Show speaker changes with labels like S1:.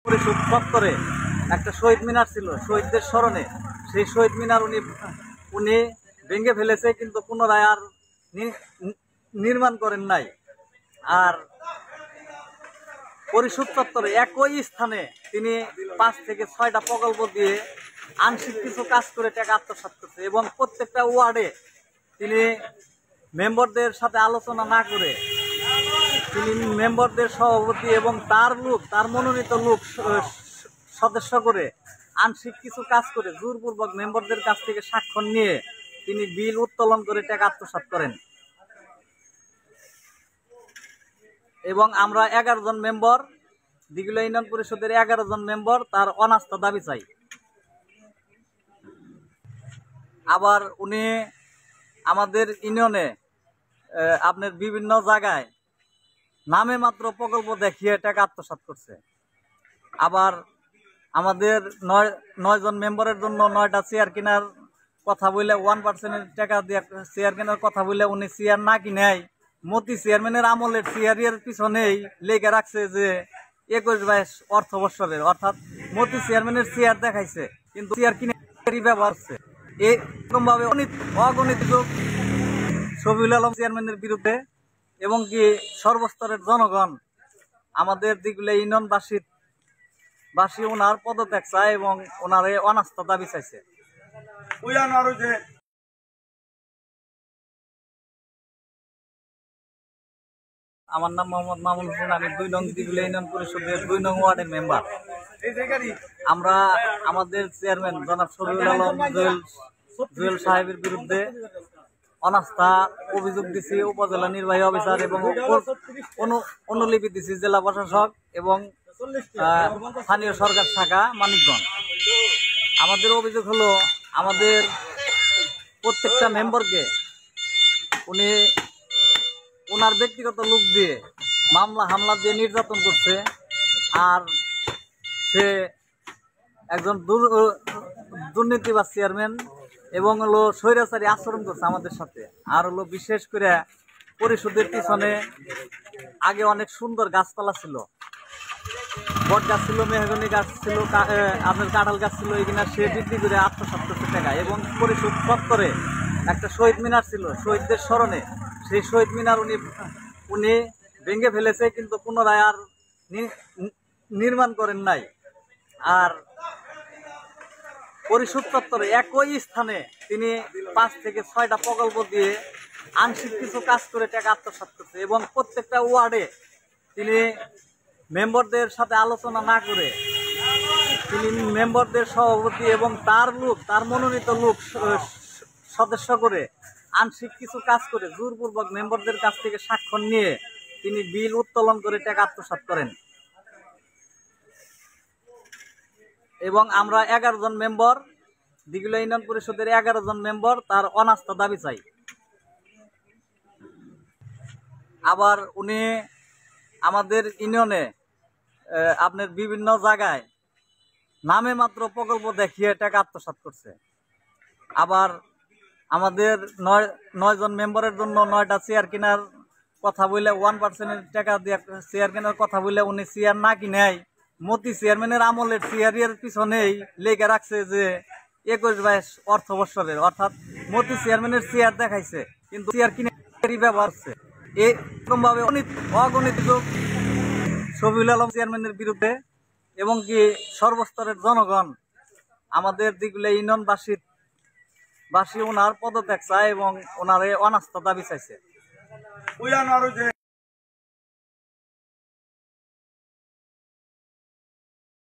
S1: পরিষদ চত্বরে একটা শহীদ মিনার ছিল শহীদদের স্মরণে। সেই শহীদ মিনার উনি ভেঙে ফেলেছে, কিন্তু পুনরায় আর নির্মাণ করেন নাই। আর পরিষদ চত্বরে একই স্থানে তিনি 5 থেকে 6টা প্রকল্প দিয়ে আংশিক কিছু কাজ করে টাকা আত্মসাৎ করছে, এবং প্রত্যেকটা ওয়ার্ডে তিনি মেম্বারদের সাথে আলোচনা না করে তিনি মেম্বারদের সভাপতি এবং তার মনোনীত লোক সদস্য করে আংশিক কিছু কাজ করে জোরপূর্বক মেম্বারদের কাছ থেকে স্বাক্ষর নিয়ে তিনি বিল উত্তোলন করে টাকা আত্মসাৎ করেন। এবং আমরা 11 জন মেম্বার, দিঘিলা ইউনিয়ন পরিষদের 11 জন মেম্বার তার অনাস্থা দাবি চাই। আবার উনি আমাদের ইউনিয়নে আপনার বিভিন্ন জায়গায় নামে মাত্র প্রকল্প দেখিয়ে টাকা আত্মসাৎ করছে। আবার আমাদের 9 জন মেম্বারের জন্য 9টা চেয়ার কেনার কথা বলে 1% টাকা দিয়ে চেয়ার কেনার কথা বলে উনি চেয়ার না কিনেই মতি চেয়ারম্যানের আমলের চেয়ারের পিছনেই লেগে রাখছে যে 21-22 অর্থ বৎসরের, অর্থাৎ মতি চেয়ারম্যানের চেয়ার দেখাইছে কিন্তু চেয়ার কিনে ব্যবহার করছে। এরকম ভাবে অগণিত শফিউল আলম চেয়ারম্যানের বিরুদ্ধে এবং কি সর্বস্তরের জনগণ আমাদের দিঘিলা ইউনিয়নবাসী ওনার পদত্যাগ চায় এবং ওনার অনাস্থা দাবি চাইছে। আমার নাম মোহাম্মদ মামুন হোসেন, আমি 2 নং দিঘিলা ইউনিয়ন পরিষদের 2 নং ওয়ার্ডের মেম্বার। আমরা আমাদের চেয়ারম্যান জনাব শফিউল আলম জুয়েল সাহেবের বিরুদ্ধে অনাস্থা অভিযোগ দিছি উপজেলা নির্বাহী অফিসার এবং অনুলিপি দিছি জেলা প্রশাসক এবং স্থানীয় সরকার শাখা মানিকগঞ্জ। আমাদের অভিযোগ হলো আমাদের প্রত্যেকটা মেম্বারকে উনি ওনার ব্যক্তিগত লোক দিয়ে হামলা দিয়ে নির্যাতন করছে। আর সে একজন দুর্নীতিবাজ চেয়ারম্যান এবং হলো স্বৈরাচারী আচরণ করছে আমাদের সাথে। আর হলো বিশেষ করে পরিষদের পিছনে আগে অনেক সুন্দর গাছপালা ছিল, বট গাছ ছিল, মেহগনি গাছ ছিল, আপনার কাঁঠাল গাছ ছিল, এখানে সে বিক্রি করে আত্মসাৎ করছে টাকা। এবং পরিষদ চত্বরে একটা শহীদ মিনার ছিল শহীদদের স্মরণে। সেই শহীদ মিনার উনি ভেঙে ফেলেছে, কিন্তু পুনরায় আর নির্মাণ করেন নাই। আর পরিষদ চত্বরে একই স্থানে তিনি 5 থেকে 6টা প্রকল্প দিয়ে আংশিক কিছু কাজ করে টাকা আত্মসাৎ করছে, এবং প্রত্যেকটা ওয়ার্ডে তিনি মেম্বারদের সাথে আলোচনা না করে তিনি মেম্বারদের সভাপতি এবং তার মনোনীত লোক সদস্য করে আংশিক কিছু কাজ করে জোরপূর্বক মেম্বারদের কাছ থেকে স্বাক্ষর নিয়ে তিনি বিল উত্তোলন করে টাকা আত্মসাৎ করেন। এবং আমরা 11 জন মেম্বার, দিঘিলা ইউনিয়ন পরিষদের 11 জন মেম্বার তার অনাস্থা দাবি চাই। আবার উনি আমাদের ইউনিয়নে আপনার বিভিন্ন জায়গায় নামে মাত্র প্রকল্প দেখিয়ে টাকা আত্মসাৎ করছে। আবার আমাদের 9 জন মেম্বারের জন্য 9টা চেয়ার কেনার কথা বলে 1% টাকা দিয়ে চেয়ার কেনার কথা বলে উনি চেয়ার না কিনেই মতি চেয়ারম্যানের আমলের চেয়ারের পিছনেই লেগে রাখছে যে 21-22 অর্থ বৎসরের, অর্থাৎ মতি চেয়ারম্যানের চেয়ার দেখাইছে কিন্তু চেয়ার কিনে ব্যবহার করছে। এরকম ভাবে অগণিত শফিউল আলম চেয়ারম্যানের বিরুদ্ধে এবং কি সর্বস্তরের জনগণ আমাদের দিঘিলা ইউনিয়নবাসী ওনার পদত্যাগ চায় এবং ওনার অনাস্থা দাবি চাইছে।